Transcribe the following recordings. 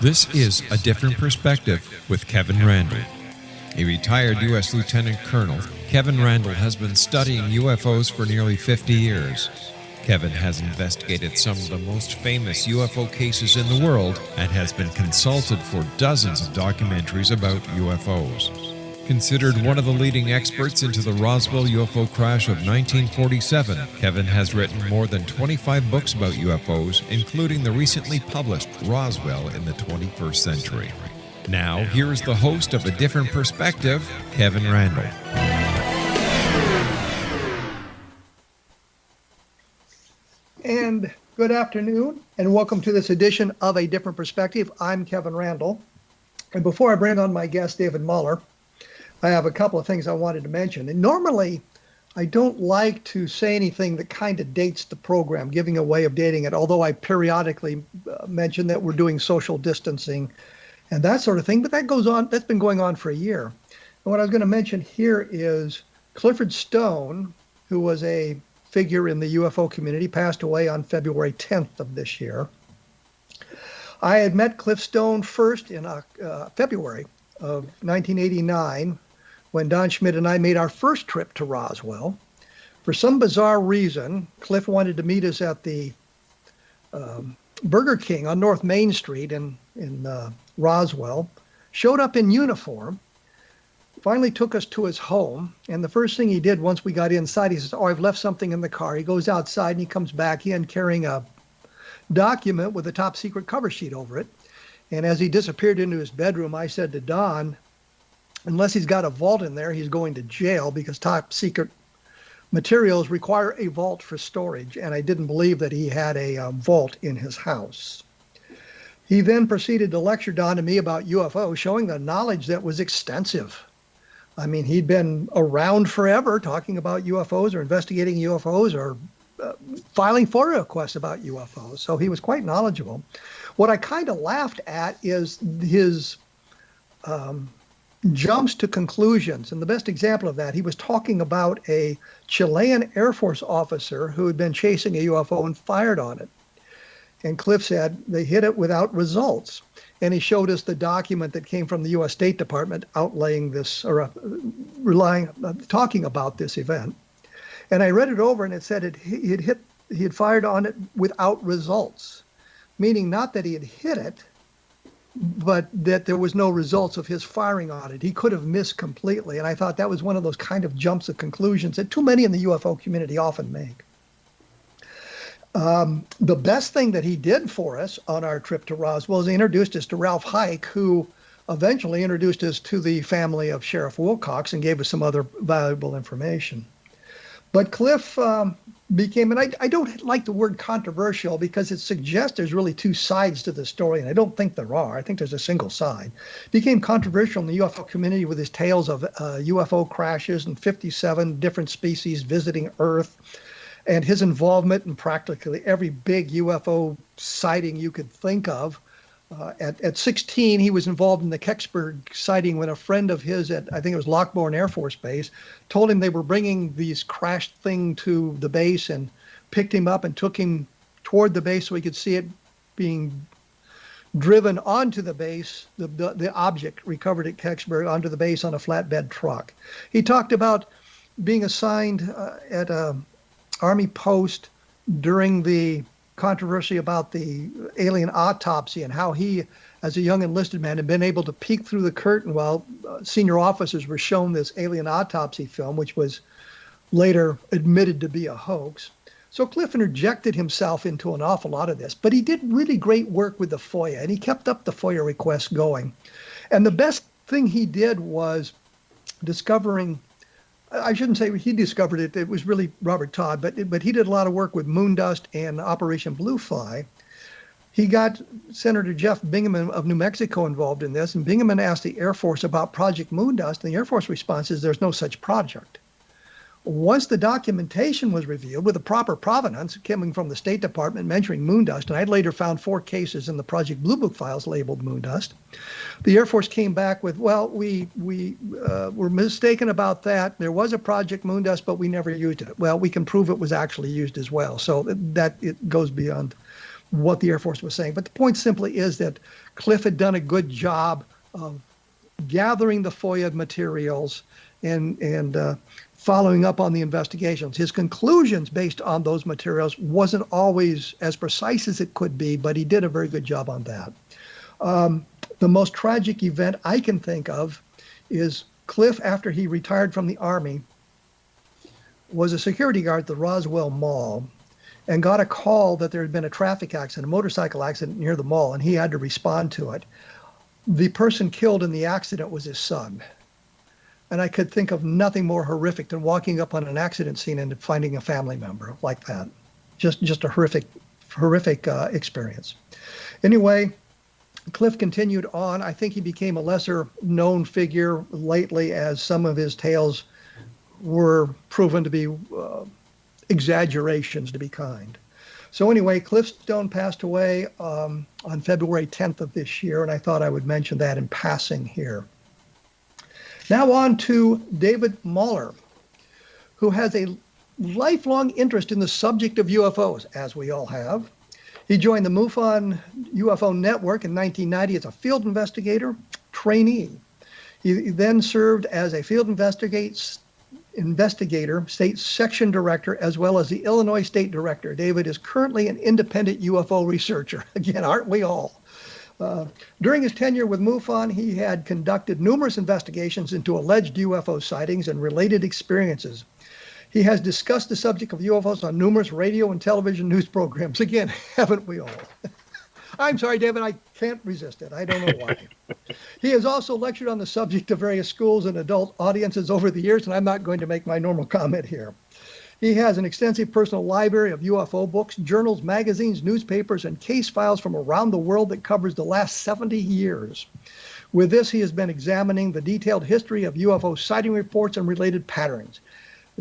This is A Different Perspective with Kevin Randle. A retired U.S. Lieutenant Colonel, Kevin Randle has been studying UFOs for nearly 50 years. Kevin has investigated some of the most famous UFO cases in the world and has been consulted for dozens of documentaries about UFOs. Considered one of the leading experts into the Roswell UFO crash of 1947, Kevin has written more than 25 books about UFOs, including the recently published Roswell in the 21st Century. Now, here is the host of A Different Perspective, Kevin Randle. And good afternoon, and welcome to this edition of A Different Perspective. I'm Kevin Randle. And before I bring on my guest, David MARLER, I have a couple of things I wanted to mention. And normally, I don't like to say anything that kind of dates the program, giving a way of dating it, although I periodically mention that we're doing social distancing and that sort of thing. But that goes on, that's been going on for a year. And what I was going to mention here is Clifford Stone, who was a figure in the UFO community, passed away on February 10th of this year. I had met Cliff Stone first in February of 1989, when Don Schmidt and I made our first trip to Roswell. For some bizarre reason, Cliff wanted to meet us at the Burger King on North Main Street in Roswell, showed up in uniform, finally took us to his home, and the first thing he did once we got inside, he says, "Oh, I've left something in the car." He goes outside and he comes back in carrying a document with a top secret cover sheet over it. And as he disappeared into his bedroom, I said to Don, unless he's got a vault in there, he's going to jail, because top secret materials require a vault for storage. And I didn't believe that he had a vault in his house. He then proceeded to lecture Don and me about UFOs, showing the knowledge that was extensive. I mean, he'd been around forever talking about UFOs or investigating UFOs or filing FOIA requests about UFOs. So he was quite knowledgeable. What I kind of laughed at is his jumps to conclusions. And the best example of that, he was talking about a Chilean Air Force officer who had been chasing a UFO and fired on it. And Cliff said they hit it without results. And he showed us the document that came from the U.S. State Department outlaying this, or talking about this event. And I read it over, and it said he had fired on it without results, meaning not that he had hit it, but that there was no results of his firing on it. He could have missed completely. And I thought that was one of those kind of jumps of conclusions that too many in the UFO community often make. The best thing that he did for us on our trip to Roswell is he introduced us to Ralph Hike, who eventually introduced us to the family of Sheriff Wilcox and gave us some other valuable information. But Cliff became, and I don't like the word controversial because it suggests there's really two sides to the story, and I don't think there are. I think there's a single side. Became controversial in the UFO community with his tales of UFO crashes and 57 different species visiting Earth, and his involvement in practically every big UFO sighting you could think of. At 16, he was involved in the Kecksburg sighting when a friend of his at, I think it was Lockbourne Air Force Base, told him they were bringing these crashed thing to the base, and picked him up and took him toward the base so he could see it being driven onto the base, the object recovered at Kecksburg onto the base on a flatbed truck. He talked about being assigned at a Army post during the controversy about the alien autopsy, and how he, as a young enlisted man, had been able to peek through the curtain while senior officers were shown this alien autopsy film, which was later admitted to be a hoax. So Cliff interjected himself into an awful lot of this, but he did really great work with the FOIA, and he kept up the FOIA requests going. And the best thing he did was discovering, I shouldn't say he discovered it, it was really Robert Todd, but he did a lot of work with Moondust and Operation Bluefly. He got Senator Jeff Bingaman of New Mexico involved in this, and Bingaman asked the Air Force about Project Moondust, and the Air Force response is there's no such project. Once the documentation was revealed with the proper provenance coming from the State Department mentioning Moondust, and I later found 4 cases in the Project Blue Book files labeled Moondust, the Air Force came back with, well, we were mistaken about that. There was a Project Moondust, but we never used it. Well, we can prove it was actually used as well. So that it goes beyond what the Air Force was saying. But the point simply is that Cliff had done a good job of gathering the FOIA materials and following up on the investigations. His conclusions based on those materials wasn't always as precise as it could be, but he did a very good job on that. The most tragic event I can think of is Cliff, after he retired from the Army, was a security guard at the Roswell Mall and got a call that there had been a traffic accident, a motorcycle accident near the mall, and he had to respond to it. The person killed in the accident was his son. And I could think of nothing more horrific than walking up on an accident scene and finding a family member like that. Just a horrific experience. Anyway, Cliff continued on. I think he became a lesser known figure lately as some of his tales were proven to be exaggerations, to be kind. So anyway, Cliff Stone passed away on February 10th of this year, and I thought I would mention that in passing here. Now on to David MARLER, who has a lifelong interest in the subject of UFOs, as we all have. He joined the MUFON UFO Network in 1990 as a Field Investigator Trainee. He then served as a Field Investigator State Section Director, as well as the Illinois State Director. David is currently an independent UFO researcher. Again, aren't we all? During his tenure with MUFON, he had conducted numerous investigations into alleged UFO sightings and related experiences. He has discussed the subject of UFOs on numerous radio and television news programs. Again, haven't we all? I'm sorry, David, I can't resist it. I don't know why. He has also lectured on the subject to various schools and adult audiences over the years, and I'm not going to make my normal comment here. He has an extensive personal library of UFO books, journals, magazines, newspapers, and case files from around the world that covers the last 70 years. With this, he has been examining the detailed history of UFO sighting reports and related patterns.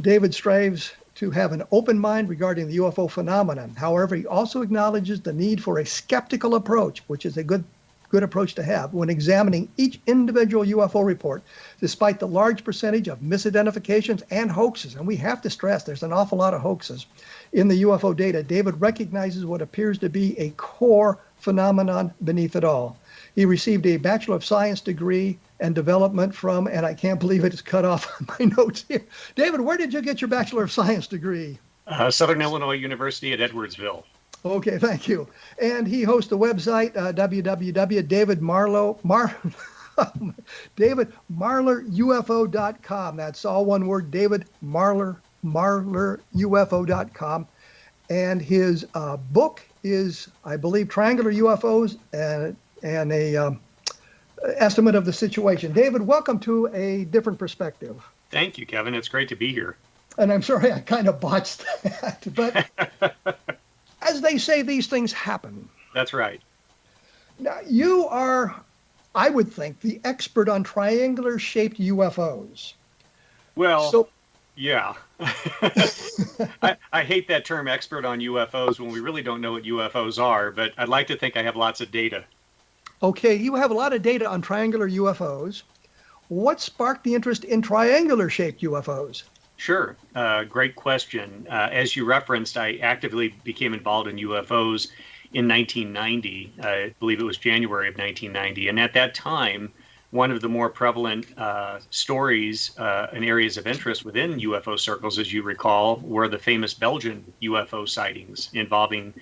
David strives to have an open mind regarding the UFO phenomenon. However, he also acknowledges the need for a skeptical approach, which is a good approach to have when examining each individual UFO report, despite the large percentage of misidentifications and hoaxes. And we have to stress there's an awful lot of hoaxes in the UFO data. David recognizes what appears to be a core phenomenon beneath it all. He received a Bachelor of Science degree and development from, and I can't believe it's cut off on my notes here. David, where did you get your Bachelor of Science degree? Southern Illinois University at Edwardsville. Okay, thank you. And he hosts the website, davidmarlerufo.com. That's all one word, David Marler, marlerufo.com. And his book is, I believe, Triangular UFOs and a estimate of the situation. David, welcome to A Different Perspective. Thank you, Kevin. It's great to be here. And I'm sorry I kind of botched that, but as they say, these things happen. That's right. Now, you are, I would think, the expert on triangular-shaped UFOs. Well, yeah. I hate that term, expert on UFOs, when we really don't know what UFOs are, but I'd like to think I have lots of data. Okay, you have a lot of data on triangular UFOs. What sparked the interest in triangular-shaped UFOs? Sure. Great question. As you referenced, I actively became involved in UFOs in 1990. I believe it was January of 1990. And at that time, one of the more prevalent stories and areas of interest within UFO circles, as you recall, were the famous Belgian UFO sightings involving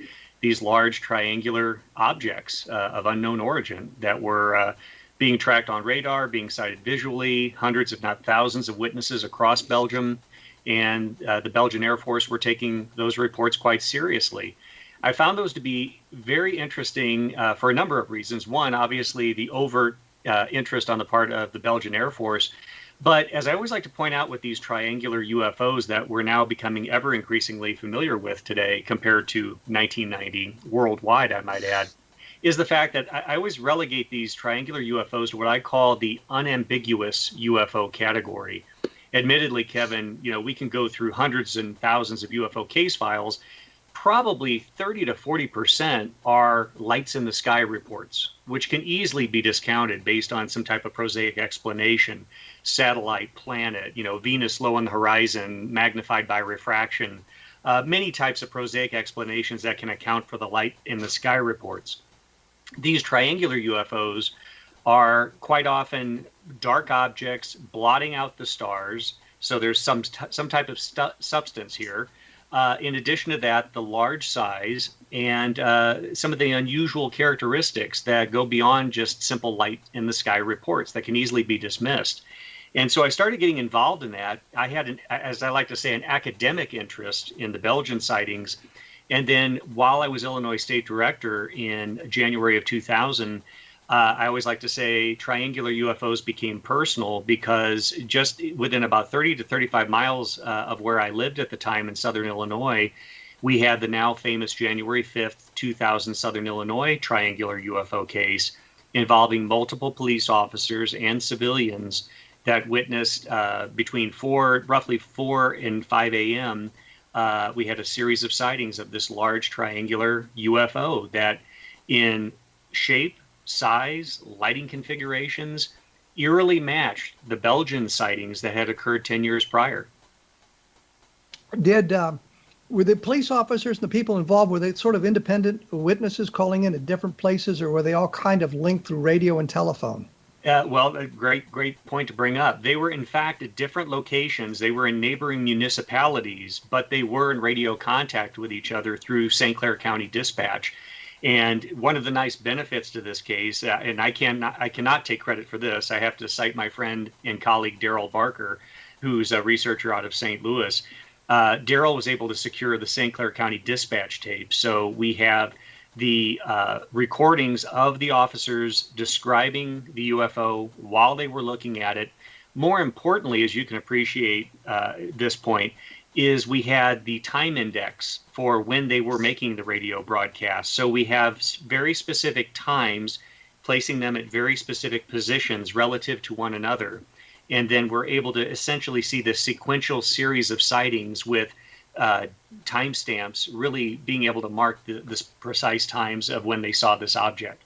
these large triangular objects of unknown origin that were being tracked on radar, being sighted visually, hundreds if not thousands of witnesses across Belgium. And the Belgian Air Force were taking those reports quite seriously. I found those to be very interesting for a number of reasons. One, obviously, the overt interest on the part of the Belgian Air Force. But as I always like to point out with these triangular UFOs that we're now becoming ever increasingly familiar with today compared to 1990, worldwide, I might add, is the fact that I always relegate these triangular UFOs to what I call the unambiguous UFO category. Admittedly, Kevin, we can go through hundreds and thousands of UFO case files. Probably 30 to 40% are lights in the sky reports, which can easily be discounted based on some type of prosaic explanation. Satellite, planet, Venus low on the horizon, magnified by refraction. many types of prosaic explanations that can account for the light in the sky reports. These triangular UFOs are quite often dark objects blotting out the stars. So there's some type of substance here. In addition to that, the large size and some of the unusual characteristics that go beyond just simple light in the sky reports that can easily be dismissed. And so I started getting involved in that. I had, as I like to say, an academic interest in the Belgian sightings. And then while I was Illinois State Director in January of 2000, I always like to say triangular UFOs became personal because just within about 30 to 35 miles of where I lived at the time in Southern Illinois, we had the now famous January 5th, 2000 Southern Illinois triangular UFO case involving multiple police officers and civilians that witnessed between roughly 4 and 5 a.m. We had a series of sightings of this large triangular UFO that in shape, size, lighting configurations eerily matched the Belgian sightings that had occurred 10 years prior. Were the police officers and the people involved, were they sort of independent witnesses calling in at different places, or were they all kind of linked through radio and telephone? Well, a great point to bring up. They were, in fact, at different locations. They were in neighboring municipalities, but they were in radio contact with each other through St. Clair County Dispatch. And one of the nice benefits to this case, and I cannot take credit for this, I have to cite my friend and colleague Daryl Barker, who's a researcher out of St. Louis. Daryl was able to secure the St. Clair County Dispatch tape. So we have the recordings of the officers describing the UFO while they were looking at it. More importantly, as you can appreciate this point, is we had the time index for when they were making the radio broadcast. So we have very specific times, placing them at very specific positions relative to one another. And then we're able to essentially see the sequential series of sightings with timestamps, really being able to mark the precise times of when they saw this object.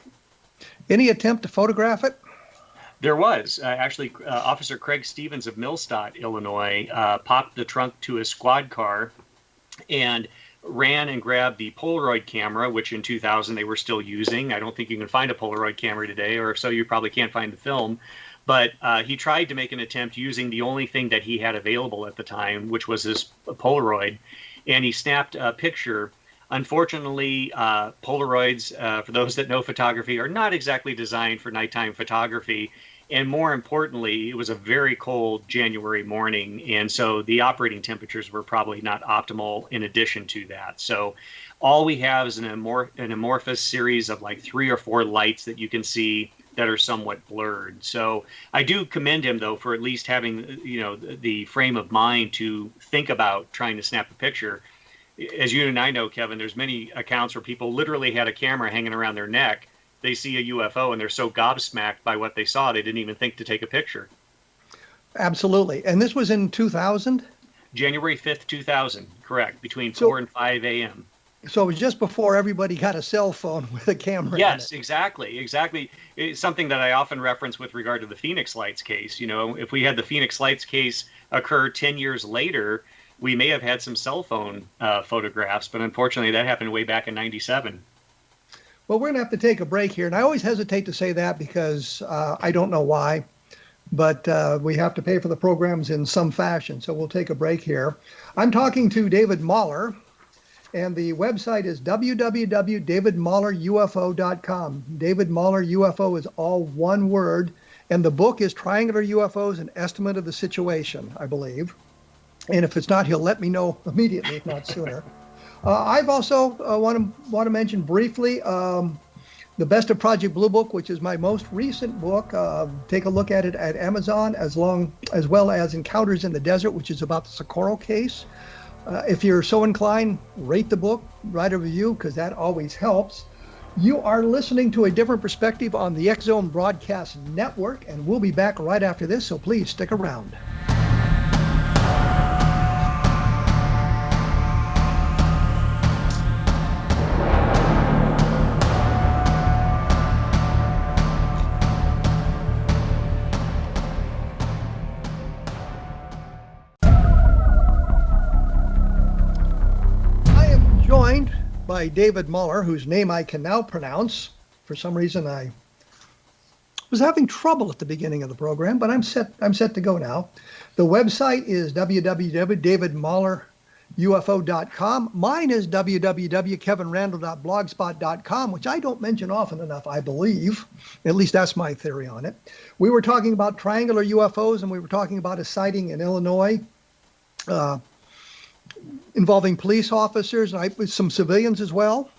Any attempt to photograph it? There was. Actually, Officer Craig Stevens of Millstadt, Illinois, popped the trunk to his squad car and ran and grabbed the Polaroid camera, which in 2000 they were still using. I don't think you can find a Polaroid camera today, or if so, you probably can't find the film. But he tried to make an attempt using the only thing that he had available at the time, which was his Polaroid, and he snapped a picture. Unfortunately, Polaroids, for those that know photography, are not exactly designed for nighttime photography. And more importantly, it was a very cold January morning, and so the operating temperatures were probably not optimal in addition to that. So all we have is an amorphous series of like 3 or 4 lights that you can see that are somewhat blurred. So I do commend him, though, for at least having, the frame of mind to think about trying to snap a picture. As you and I know, Kevin, there's many accounts where people literally had a camera hanging around their neck. They see a UFO and they're so gobsmacked by what they saw, they didn't even think to take a picture. Absolutely. And this was in 2000? January 5th, 2000, correct, between 4 and 5 a.m. So it was just before everybody got a cell phone with a camera. Yes, in it. Exactly. It's something that I often reference with regard to the Phoenix Lights case. If we had the Phoenix Lights case occur 10 years later, we may have had some cell phone photographs, but unfortunately that happened way back in 97. Well, we're going to have to take a break here. And I always hesitate to say that because I don't know why, but we have to pay for the programs in some fashion. So we'll take a break here. I'm talking to David MARLER, and the website is www.davidmallerufo.com. David Mahler UFO is all one word. And the book is Triangular UFOs, An Estimate of the Situation, I believe. And if it's not, he'll let me know immediately, if not sooner. I've also want to mention briefly the Best of Project Blue Book, which is my most recent book. Take a look at it at Amazon, as well as Encounters in the Desert, which is about the Socorro case. If you're so inclined, rate the book, write a review, because that always helps. You are listening to A Different Perspective on the X Zone Broadcast Network, and we'll be back right after this, so please stick around. joined by David MARLER, whose name I can now pronounce. For some reason, I was having trouble at the beginning of the program, but I'm set to go now. The website is www.davidmallerufo.com. Mine is www.kevinrandle.blogspot.com, which I don't mention often enough, I believe. At least that's my theory on it. We were talking about triangular UFOs, and we were talking about a sighting in Illinois involving police officers and some civilians as well.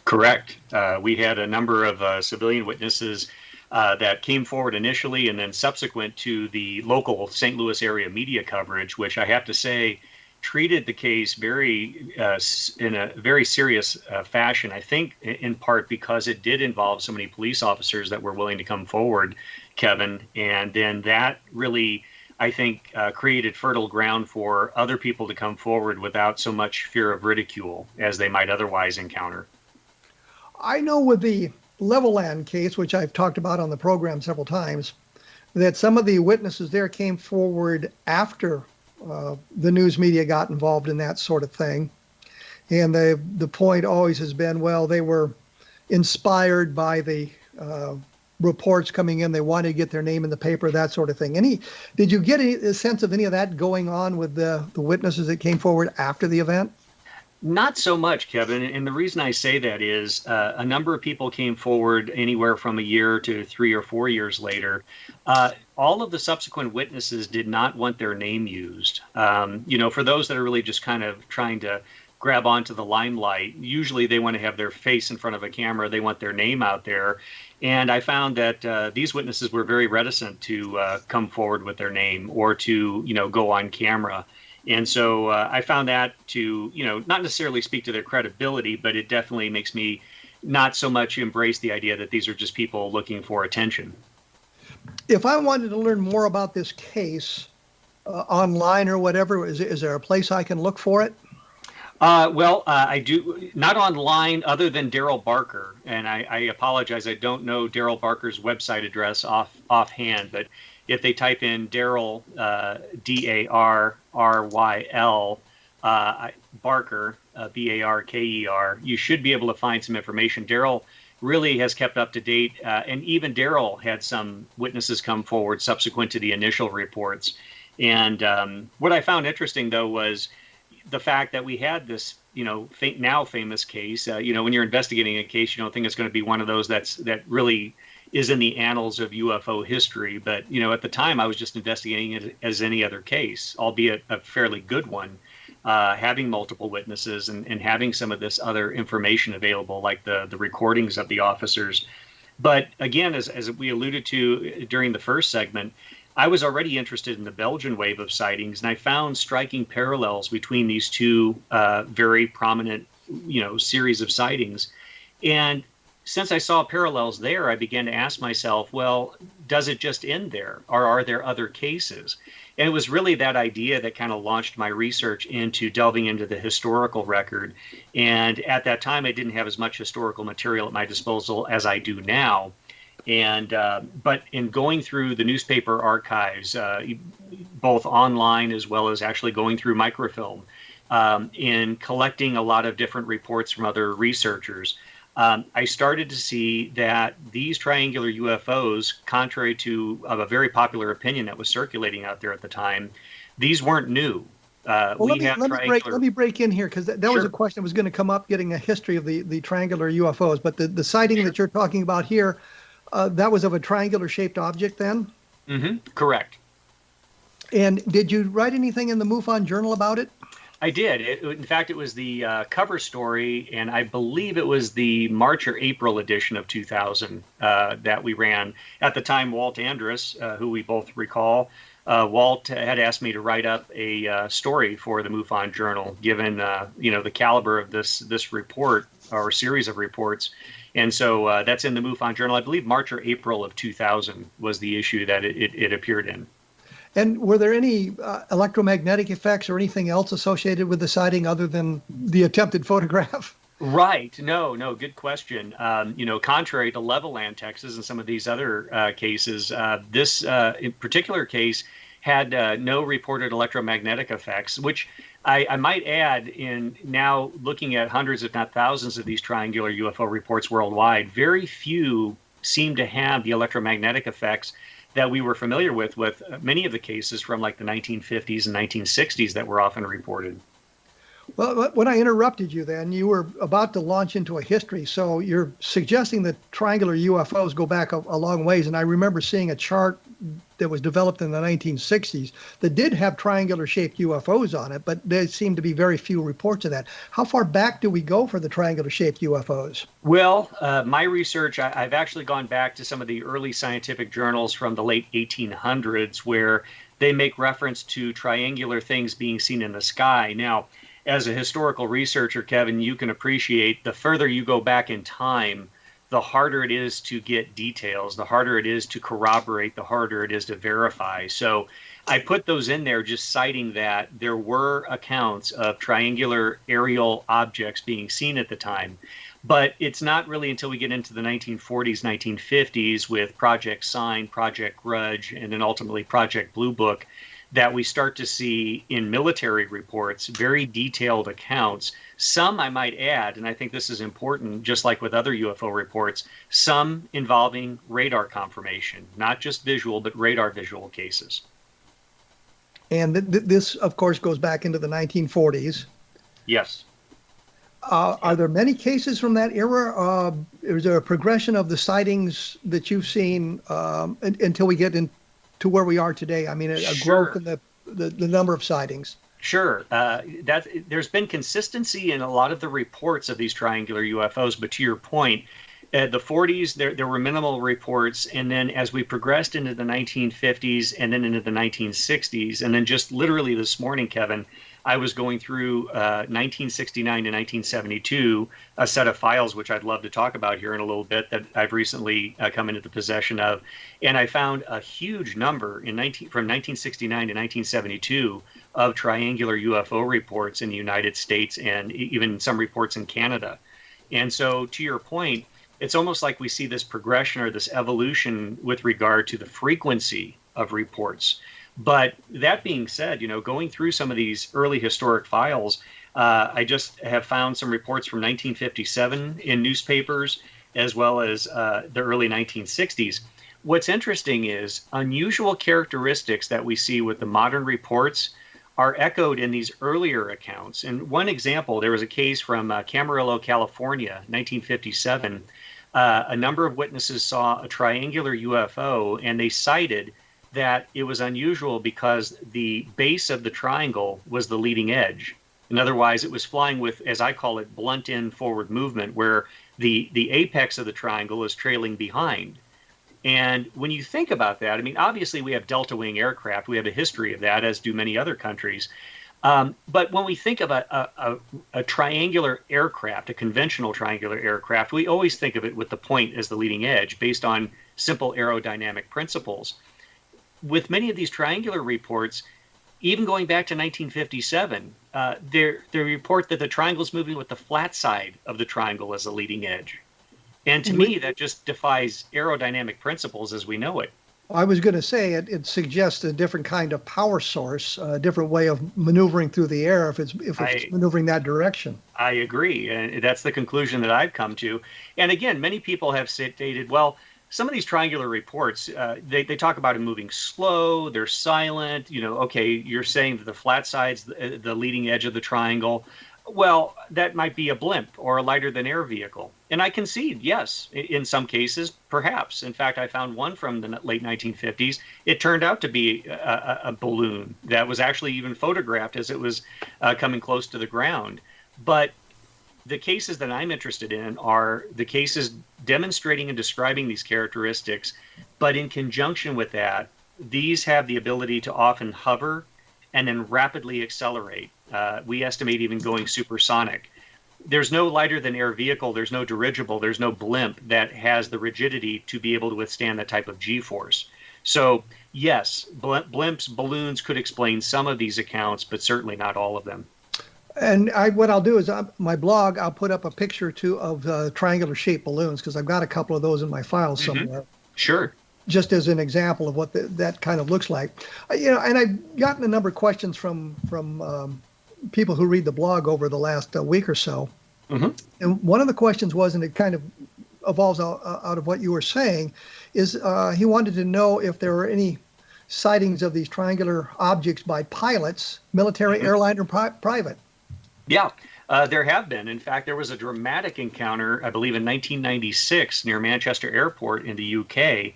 Correct. We had a number of civilian witnesses that came forward initially, and then subsequent to the local St. Louis area media coverage, which I have to say treated the case in a very serious fashion. I think in part because it did involve so many police officers that were willing to come forward, Kevin, and then that really, I think, created fertile ground for other people to come forward without so much fear of ridicule as they might otherwise encounter. I know with the Levelland case, which I've talked about on the program several times, that some of the witnesses there came forward after the news media got involved in that sort of thing. And the point always has been, well, they were inspired by the reports coming in. They wanted to get their name in the paper, that sort of thing. Did you get a sense of any of that going on with the witnesses that came forward after the event? Not so much, Kevin. And the reason I say that is a number of people came forward anywhere from a year to 3 or 4 years later. All of the subsequent witnesses did not want their name used. For those that are really just kind of trying to grab onto the limelight, usually they want to have their face in front of a camera. They want their name out there. And I found that these witnesses were very reticent to come forward with their name or to, go on camera. And so I found that to, not necessarily speak to their credibility, but it definitely makes me not so much embrace the idea that these are just people looking for attention. If I wanted to learn more about this case online or whatever, is there a place I can look for it? I do not online other than Daryl Barker. And I apologize. I don't know Daryl Barker's website address offhand, but if they type in Daryl, D-A-R-R-Y-L, Barker, B-A-R-K-E-R, you should be able to find some information. Daryl really has kept up to date, and even Daryl had some witnesses come forward subsequent to the initial reports. And what I found interesting, though, was the fact that we had this, now famous case. When you're investigating a case, you don't think it's going to be one of those that really is in the annals of UFO history. But, at the time, I was just investigating it as any other case, albeit a fairly good one, having multiple witnesses and having some of this other information available, like the recordings of the officers. But again, as we alluded to during the first segment, I was already interested in the Belgian wave of sightings, and I found striking parallels between these two very prominent, series of sightings. And since I saw parallels there, I began to ask myself, well, does it just end there, or are there other cases? And it was really that idea that kind of launched my research into delving into the historical record. And at that time, I didn't have as much historical material at my disposal as I do now. And but in going through the newspaper archives, both online as well as actually going through microfilm, in collecting a lot of different reports from other researchers, I started to see that these triangular UFOs, contrary to a very popular opinion that was circulating out there at the time, these weren't new. Let me break in here, because that was a question that was going to come up, getting a history of the triangular UFOs. But the sighting that you're talking about here, that was of a triangular-shaped object then? Mm-hmm. Correct. And did you write anything in the MUFON journal about it? I did. In fact, it was the cover story, and I believe it was the March or April edition of 2000 that we ran. At the time, Walt Andrus, who we both recall, Walt had asked me to write up a story for the MUFON journal, given the caliber of this report or series of reports. And so that's in the MUFON journal. I believe March or April of 2000 was the issue that it appeared in. And were there any electromagnetic effects or anything else associated with the sighting other than the attempted photograph? Right. No, good question. Contrary to Levelland, Texas, and some of these other cases, this in particular case had no reported electromagnetic effects, which I might add, in now looking at hundreds, if not thousands, of these triangular UFO reports worldwide, very few seem to have the electromagnetic effects that we were familiar with many of the cases from like the 1950s and 1960s that were often reported. Well, when I interrupted you then, you were about to launch into a history. So you're suggesting that triangular UFOs go back a long ways. And I remember seeing a chart that was developed in the 1960s that did have triangular shaped UFOs on it, but there seemed to be very few reports of that. How far back do we go for the triangular shaped UFOs? Well, my research, I've actually gone back to some of the early scientific journals from the late 1800s where they make reference to triangular things being seen in the sky. Now, as a historical researcher, Kevin, you can appreciate the further you go back in time, the harder it is to get details, the harder it is to corroborate, the harder it is to verify. So I put those in there just citing that there were accounts of triangular aerial objects being seen at the time. But it's not really until we get into the 1940s, 1950s with Project Sign, Project Grudge, and then ultimately Project Blue Book that we start to see in military reports very detailed accounts. Some, I might add, and I think this is important, just like with other UFO reports, some involving radar confirmation, not just visual, but radar visual cases. And this, of course, goes back into the 1940s. Yes. Are there many cases from that era? Is there a progression of the sightings that you've seen until we get into where we are today? I mean, a Sure. growth in the number of sightings. Sure. There's been consistency in a lot of the reports of these triangular UFOs, but to your point, the 40s, there were minimal reports, and then as we progressed into the 1950s and then into the 1960s, and then just literally this morning, Kevin, I was going through 1969 to 1972, a set of files which I'd love to talk about here in a little bit that I've recently come into the possession of, and I found a huge number from 1969 to 1972 of triangular UFO reports in the United States and even some reports in Canada. And so, to your point, it's almost like we see this progression or this evolution with regard to the frequency of reports. But that being said, going through some of these early historic files, I just have found some reports from 1957 in newspapers, as well as the early 1960s. What's interesting is unusual characteristics that we see with the modern reports are echoed in these earlier accounts. And one example, there was a case from Camarillo, California, 1957. A number of witnesses saw a triangular UFO, and they cited that it was unusual because the base of the triangle was the leading edge. And otherwise, it was flying with, as I call it, blunt end forward movement, where the apex of the triangle is trailing behind. And when you think about that, I mean, obviously we have delta wing aircraft. We have a history of that, as do many other countries. But when we think of a triangular aircraft, a conventional triangular aircraft, we always think of it with the point as the leading edge based on simple aerodynamic principles. With many of these triangular reports, even going back to 1957, they report that the triangle is moving with the flat side of the triangle as a leading edge. And to me, that just defies aerodynamic principles as we know it. I was going to say it suggests a different kind of power source, a different way of maneuvering through the air if it's maneuvering that direction. I agree, and that's the conclusion that I've come to. And again, many people have stated, well, some of these triangular reports, they talk about it moving slow, they're silent, okay, you're saying that the flat side's the leading edge of the triangle. Well, that might be a blimp or a lighter than air vehicle. And I concede, yes, in some cases, perhaps. In fact, I found one from the late 1950s. It turned out to be a balloon that was actually even photographed as it was coming close to the ground. But the cases that I'm interested in are the cases demonstrating and describing these characteristics, but in conjunction with that, these have the ability to often hover and then rapidly accelerate. We estimate even going supersonic. There's no lighter than air vehicle, there's no dirigible, there's no blimp that has the rigidity to be able to withstand that type of G-force. So yes, blimps, balloons could explain some of these accounts, but certainly not all of them. And what I'll do is my blog, I'll put up a picture too of triangular shaped balloons because I've got a couple of those in my files somewhere. Sure. just as an example of what that kind of looks like. And I've gotten a number of questions from people who read the blog over the last week or so. Mm-hmm. And one of the questions was, and it kind of evolves out of what you were saying, is he wanted to know if there were any sightings of these triangular objects by pilots, military, airline, or private. Yeah, there have been. In fact, there was a dramatic encounter, I believe, in 1996 near Manchester Airport in the UK,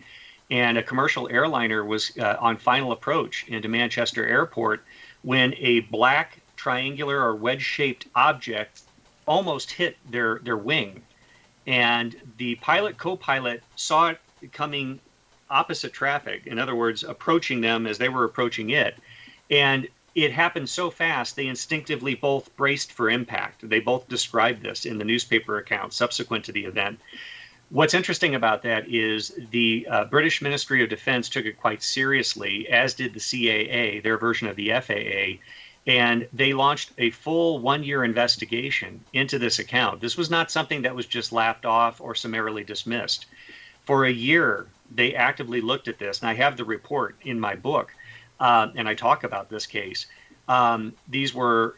and a commercial airliner was on final approach into Manchester Airport when a black triangular or wedge-shaped object almost hit their wing. And the pilot, co-pilot saw it coming opposite traffic, in other words, approaching them as they were approaching it. And it happened so fast, they instinctively both braced for impact. They both described this in the newspaper account subsequent to the event. What's interesting about that is the British Ministry of Defense took it quite seriously, as did the CAA, their version of the FAA, and they launched a full 1-year investigation into this account. This was not something that was just laughed off or summarily dismissed. For a year, they actively looked at this, and I have the report in my book, and I talk about this case. These were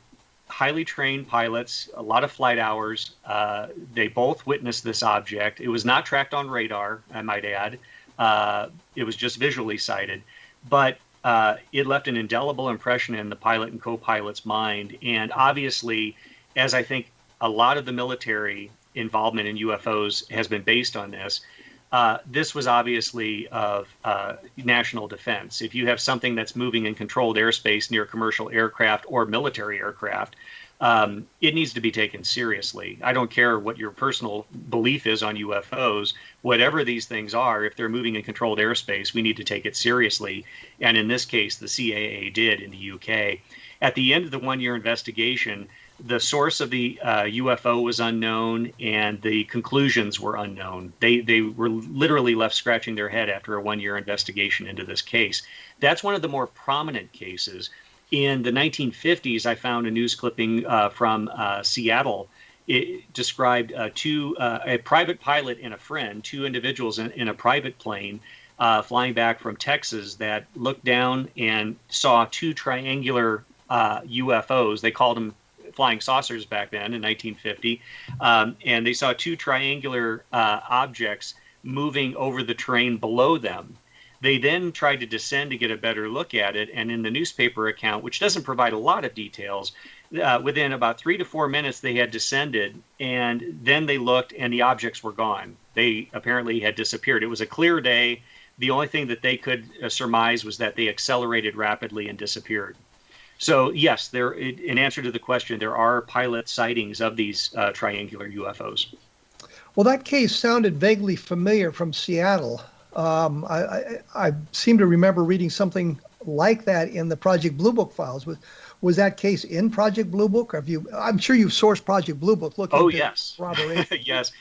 highly trained pilots, a lot of flight hours. They both witnessed this object. It was not tracked on radar, I might add. It was just visually sighted. But it left an indelible impression in the pilot and co-pilot's mind. And obviously, as I think a lot of the military involvement in UFOs has been based on this, this was obviously of national defense. If you have something that's moving in controlled airspace near commercial aircraft or military aircraft, it needs to be taken seriously. I don't care what your personal belief is on UFOs. Whatever these things are, if they're moving in controlled airspace, we need to take it seriously. And in this case, the CAA did in the UK. At the end of the 1-year investigation, the source of the UFO was unknown, and the conclusions were unknown. They were literally left scratching their head after a 1-year investigation into this case. That's one of the more prominent cases. In the 1950s, I found a news clipping from Seattle. It described a private pilot and a friend, two individuals in a private plane flying back from Texas that looked down and saw two triangular UFOs. They called them flying saucers back then in 1950, and they saw two triangular objects moving over the terrain below them. They then tried to descend to get a better look at it, and in the newspaper account, which doesn't provide a lot of details, within about 3 to 4 minutes they had descended, and then they looked and the objects were gone. They apparently had disappeared. It was a clear day. The only thing that they could surmise was that they accelerated rapidly and disappeared. So yes, in answer to the question, there are pilot sightings of these triangular UFOs. Well, that case sounded vaguely familiar from Seattle. I seem to remember reading something like that in the Project Blue Book files. Was that case in Project Blue Book? I'm sure you've sourced Project Blue Book. Yes. Yes.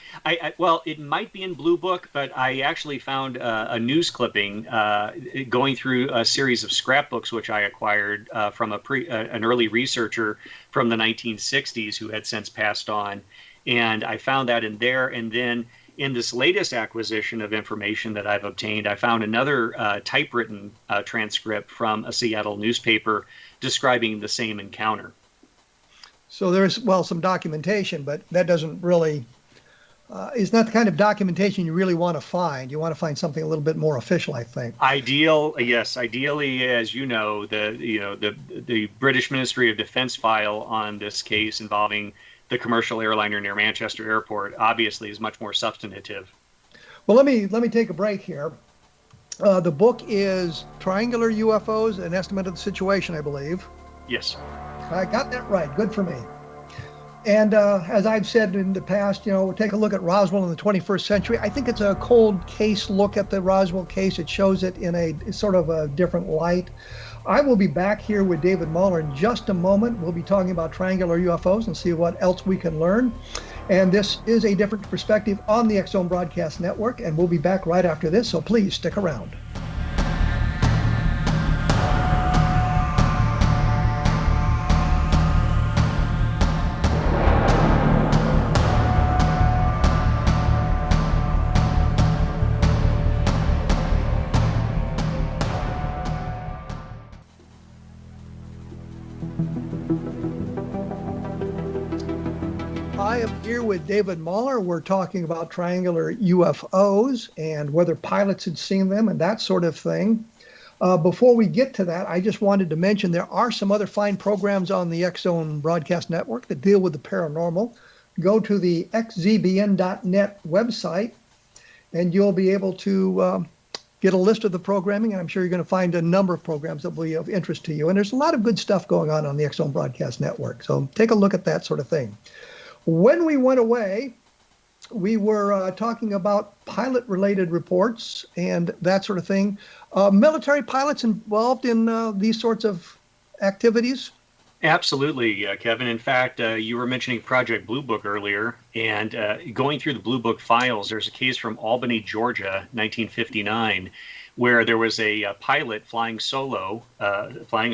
Well, it might be in Blue Book, but I actually found a news clipping going through a series of scrapbooks which I acquired from an early researcher from the 1960s who had since passed on, and I found that in there. And then in this latest acquisition of information that I've obtained, I found another typewritten transcript from a Seattle newspaper describing the same encounter. So there's, some documentation, but that doesn't really, it's not the kind of documentation you really want to find. You want to find something a little bit more official, I think. Ideally, as you know, the British Ministry of Defense file on this case involving the commercial airliner near Manchester Airport obviously is much more substantive. Well, let me take a break here. The book is Triangular UFOs, An Estimate of the Situation, I believe. Yes. I got that right. Good for me. And as I've said in the past, take a look at Roswell in the 21st century. I think it's a cold case look at the Roswell case. It shows it in a sort of a different light. I will be back here with David MARLER in just a moment. We'll be talking about triangular UFOs and see what else we can learn. And this is a different perspective on the X Zone Broadcast Network, and we'll be back right after this, so please stick around. I am here with David MARLER. We're talking about triangular UFOs and whether pilots had seen them and that sort of thing. Before we get to that, I just wanted to mention there are some other fine programs on the X-Zone Broadcast Network that deal with the paranormal. Go to the xzbn.net website and you'll be able to get a list of the programming, and I'm sure you're going to find a number of programs that will be of interest to you. And there's a lot of good stuff going on the X-Zone Broadcast Network, so take a look at that sort of thing. When we went away, we were talking about pilot-related reports and that sort of thing. Military pilots involved in these sorts of activities? Absolutely, Kevin. In fact, you were mentioning Project Blue Book earlier, and going through the Blue Book files, there's a case from Albany, Georgia, 1959, where there was a pilot flying a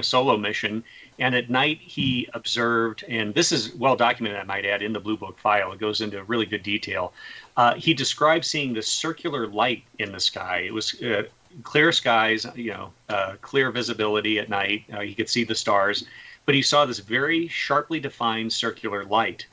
solo mission, and at night he observed, and this is well documented, I might add, in the Blue Book file. It goes into really good detail. He described seeing this circular light in the sky. It was clear skies, clear visibility at night. He could see the stars, but he saw this very sharply defined circular light.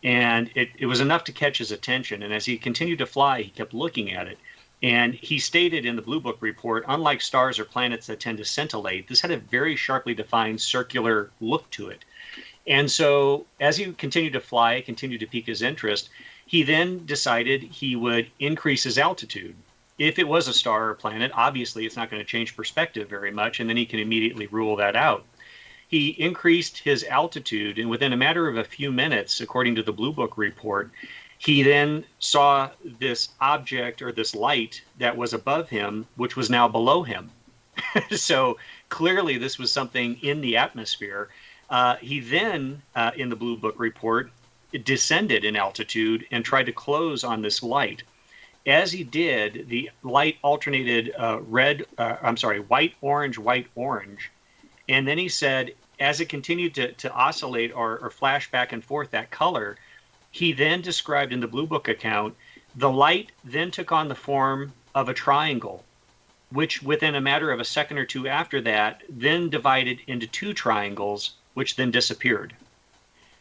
And it was enough to catch his attention. And as he continued to fly, he kept looking at it. And he stated in the Blue Book report, unlike stars or planets that tend to scintillate, this had a very sharply defined circular look to it. And so as he continued to fly, continued to pique his interest, he then decided he would increase his altitude. If it was a star or planet, obviously it's not going to change perspective very much, and then he can immediately rule that out. He increased his altitude, and within a matter of a few minutes, according to the Blue Book report, he then saw this object or this light that was above him, which was now below him. So clearly this was something in the atmosphere. He then, in the Blue Book report, descended in altitude and tried to close on this light. As he did, the light alternated white, orange. And then he said, as it continued to oscillate or flash back and forth that color, he then described in the Blue Book account, the light then took on the form of a triangle, which within a matter of a second or two after that, then divided into two triangles, which then disappeared.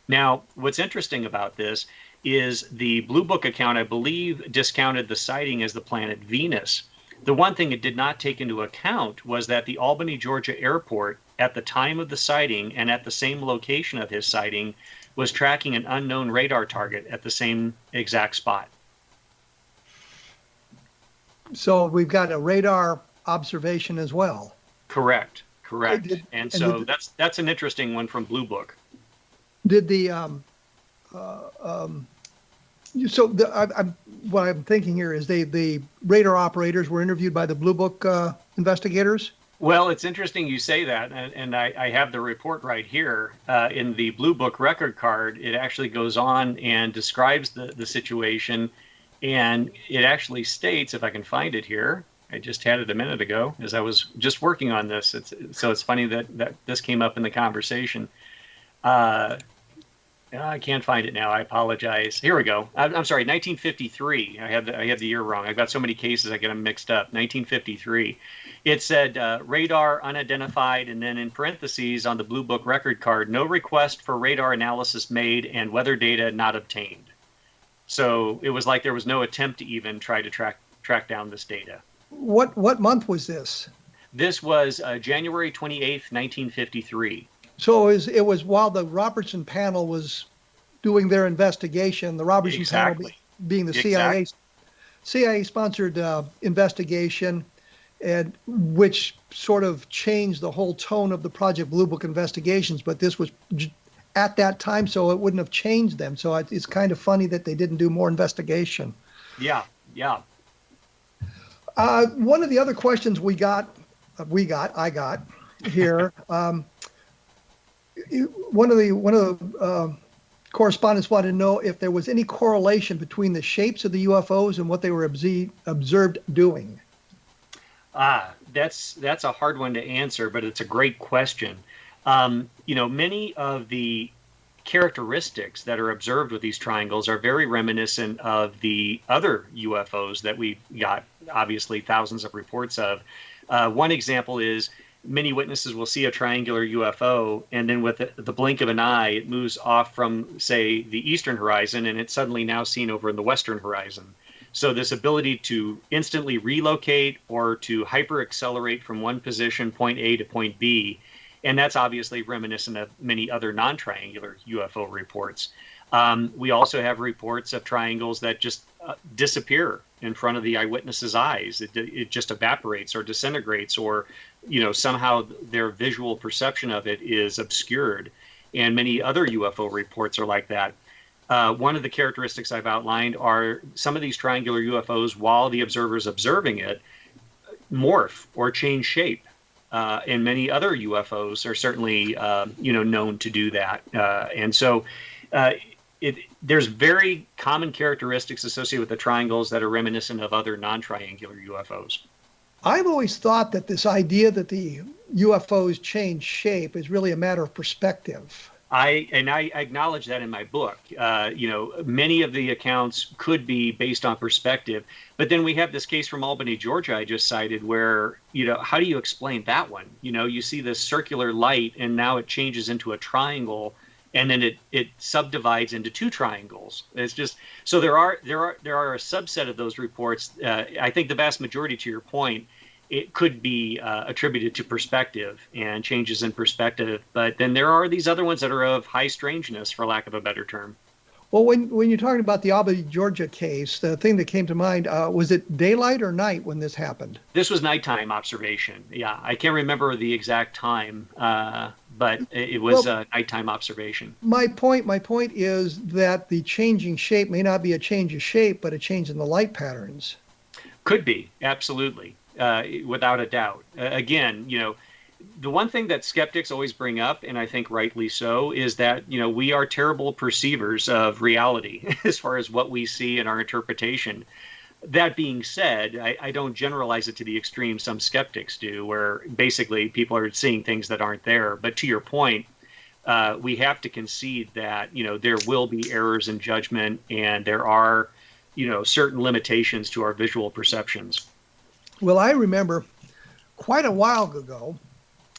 Now, what's interesting about this is the Blue Book account, I believe, discounted the sighting as the planet Venus. The one thing it did not take into account was that the Albany, Georgia airport, at the time of the sighting and at the same location of his sighting, was tracking an unknown radar target at the same exact spot. So we've got a radar observation as well. Correct. And so that's an interesting one from Blue Book. Did the what I'm thinking here is the radar operators were interviewed by the Blue Book investigators? Well, it's interesting you say that, and I have the report right here. In the Blue Book record card, it actually goes on and describes the situation, and it actually states, if I can find it here, I just had it a minute ago as I was just working on this. So it's funny that this came up in the conversation. I can't find it now. I apologize. Here we go. I'm sorry, 1953. I have the year wrong. I've got so many cases I get them mixed up. 1953. It said radar unidentified, and then in parentheses on the Blue Book record card, no request for radar analysis made and weather data not obtained. So it was like there was no attempt to even try to track down this data. What month was this? This was January 28th, 1953. So it was while the Robertson panel was doing their investigation, the Robertson panel being the CIA-sponsored investigation, and which sort of changed the whole tone of the Project Blue Book investigations. But this was at that time, so it wouldn't have changed them. So it's kind of funny that they didn't do more investigation. Yeah. One of the other questions I got here. One of the correspondents wanted to know if there was any correlation between the shapes of the UFOs and what they were observed doing. That's a hard one to answer, but it's a great question. Many of the characteristics that are observed with these triangles are very reminiscent of the other UFOs that we got, obviously, thousands of reports of. One example is many witnesses will see a triangular UFO, and then with the blink of an eye, it moves off from, say, the eastern horizon, and it's suddenly now seen over in the western horizon. So this ability to instantly relocate or to hyper accelerate from one position, point A to point B, and that's obviously reminiscent of many other non-triangular UFO reports. We also have reports of triangles that just disappear in front of the eyewitness's eyes. It just evaporates or disintegrates, or somehow their visual perception of it is obscured. And many other UFO reports are like that. One of the characteristics I've outlined are some of these triangular UFOs, while the observer's observing it, morph or change shape. And many other UFOs are certainly, known to do that. And so there's very common characteristics associated with the triangles that are reminiscent of other non-triangular UFOs. I've always thought that this idea that the UFOs change shape is really a matter of perspective. I acknowledge that in my book. Many of the accounts could be based on perspective, but then we have this case from Albany, Georgia, I just cited, where, how do you explain that one? You see this circular light, and now it changes into a triangle, and then it subdivides into two triangles. It's just, so there are a subset of those reports. I think the vast majority, to your point, it could be attributed to perspective and changes in perspective. But then there are these other ones that are of high strangeness, for lack of a better term. Well, when you're talking about the Albany, Georgia case, the thing that came to mind, was it daylight or night when this happened? This was nighttime observation. Yeah, I can't remember the exact time, but it was a nighttime observation. My point is that the changing shape may not be a change of shape, but a change in the light patterns. Could be, absolutely. Without a doubt. Again, the one thing that skeptics always bring up, and I think rightly so, is that, we are terrible perceivers of reality as far as what we see in our interpretation. That being said, I don't generalize it to the extreme some skeptics do, where basically people are seeing things that aren't there. But to your point, we have to concede that, there will be errors in judgment, and there are, certain limitations to our visual perceptions. Well, I remember quite a while ago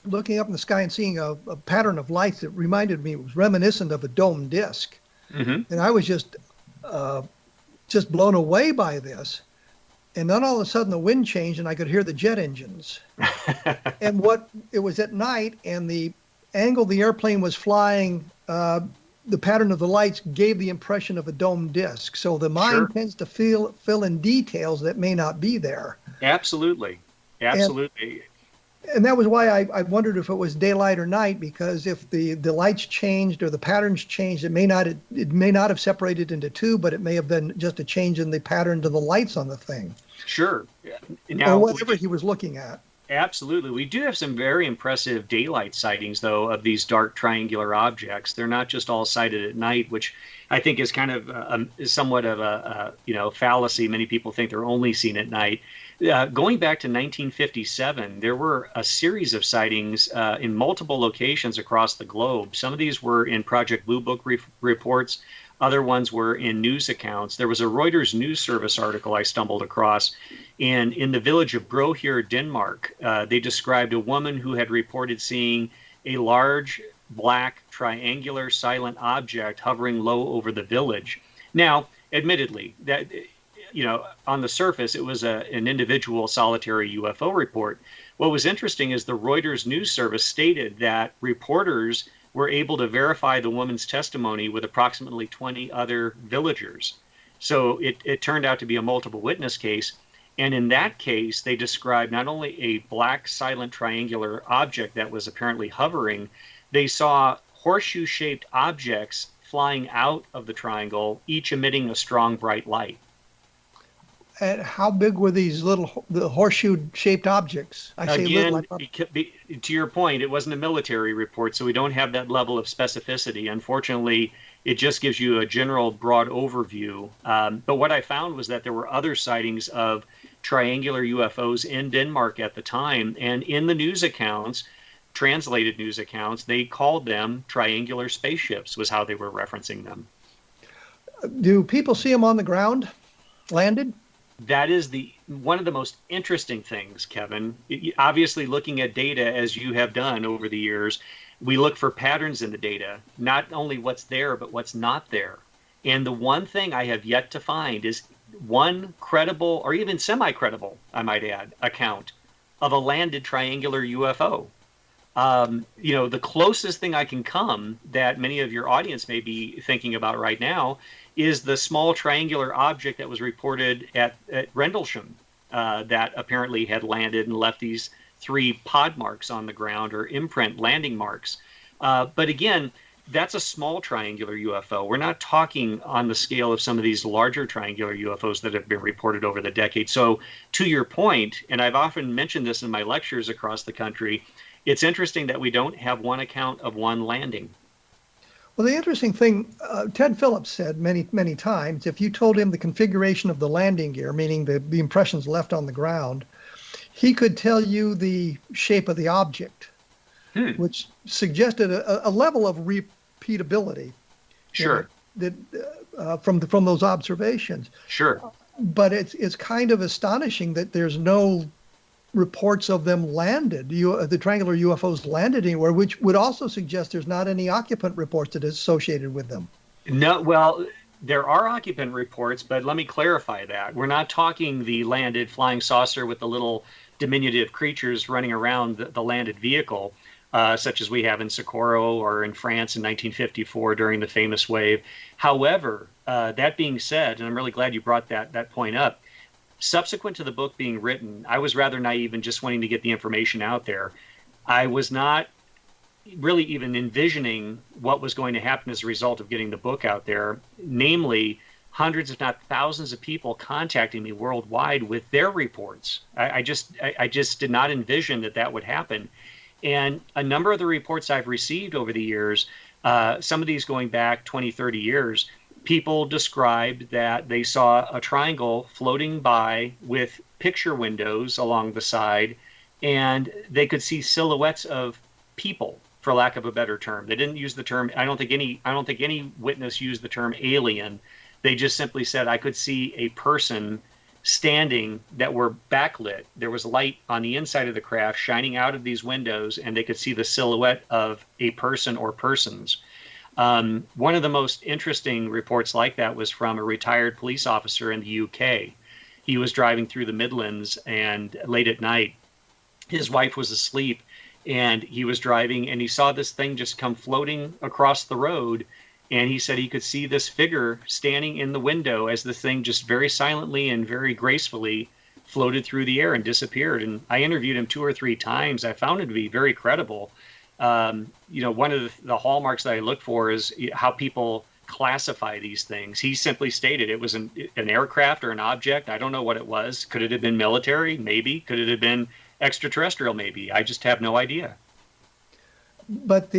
looking up in the sky and seeing a pattern of lights that reminded me, it was reminiscent of a dome disc. Mm-hmm. And I was just blown away by this. And then all of a sudden the wind changed and I could hear the jet engines. And it was at night, and the angle the airplane was flying, the pattern of the lights gave the impression of a dome disc. So the mind tends to fill in details that may not be there. Absolutely. And that was why I wondered if it was daylight or night, because if the lights changed or the patterns changed, it may not have separated into two, but it may have been just a change in the pattern to the lights on the thing. Sure. Now, or whatever he was looking at. Absolutely. We do have some very impressive daylight sightings, though, of these dark triangular objects. They're not just all sighted at night, which I think is kind of somewhat of a fallacy. Many people think they're only seen at night. Going back to 1957, there were a series of sightings in multiple locations across the globe. Some of these were in Project Blue Book reports. Other ones were in news accounts. There was a Reuters news service article I stumbled across, and in the village of Brohere, Denmark, they described a woman who had reported seeing a large black triangular silent object hovering low over the village. Now, admittedly, that on the surface, it was an individual solitary UFO report. What was interesting is the Reuters news service stated that reporters were able to verify the woman's testimony with approximately 20 other villagers. So it turned out to be a multiple witness case. And in that case, they described not only a black silent triangular object that was apparently hovering, they saw horseshoe-shaped objects flying out of the triangle, each emitting a strong, bright light. And how big were these the horseshoe-shaped objects? Again, to your point, it wasn't a military report, so we don't have that level of specificity. Unfortunately, it just gives you a general broad overview. But what I found was that there were other sightings of triangular UFOs in Denmark at the time, and in the news accounts, translated news accounts, they called them triangular spaceships, was how they were referencing them. Do people see them on the ground, landed? That is one of the most interesting things, Kevin. Obviously, looking at data as you have done over the years, we look for patterns in the data, not only what's there, but what's not there. And the one thing I have yet to find is one credible, or even semi-credible, I might add, account of a landed triangular UFO. The closest thing I can come that many of your audience may be thinking about right now is the small triangular object that was reported at Rendlesham that apparently had landed and left these 3 pod marks on the ground, or imprint landing marks. But again, that's a small triangular UFO. We're not talking on the scale of some of these larger triangular UFOs that have been reported over the decades. So to your point, and I've often mentioned this in my lectures across the country, it's interesting that we don't have one account of one landing. Well, the interesting thing, Ted Phillips said many, many times, if you told him the configuration of the landing gear, meaning the impressions left on the ground, he could tell you the shape of the object, which suggested a level of repeatability. Sure. From those observations. Sure. But it's kind of astonishing that there's no reports of them landed, the triangular UFOs landed anywhere, which would also suggest there's not any occupant reports that is associated with them. No, well, there are occupant reports, but let me clarify that. We're not talking the landed flying saucer with the little diminutive creatures running around the landed vehicle, such as we have in Socorro or in France in 1954 during the famous wave. However, that being said, and I'm really glad you brought that point up, subsequent to the book being written, I was rather naive in just wanting to get the information out there. I was not really even envisioning what was going to happen as a result of getting the book out there, namely hundreds, if not thousands of people contacting me worldwide with their reports. I just did not envision that would happen. And a number of the reports I've received over the years, some of these going back 20, 30 years, people described that they saw a triangle floating by with picture windows along the side, and they could see silhouettes of people, for lack of a better term. They didn't use the term, I don't think any witness used the term alien. They just simply said, I could see a person standing that were backlit. There was light on the inside of the craft shining out of these windows, and they could see the silhouette of a person or persons. One of the most interesting reports like that was from a retired police officer in the UK. He was driving through the Midlands, and late at night, his wife was asleep, and he was driving, and he saw this thing just come floating across the road. And he said he could see this figure standing in the window as the thing just very silently and very gracefully floated through the air and disappeared. And I interviewed him 2 or 3 times. I found him to be very credible. One of the hallmarks that I look for is how people classify these things. He simply stated it was an aircraft or an object. I don't know what it was. Could it have been military? Maybe. Could it have been extraterrestrial? Maybe. I just have no idea. But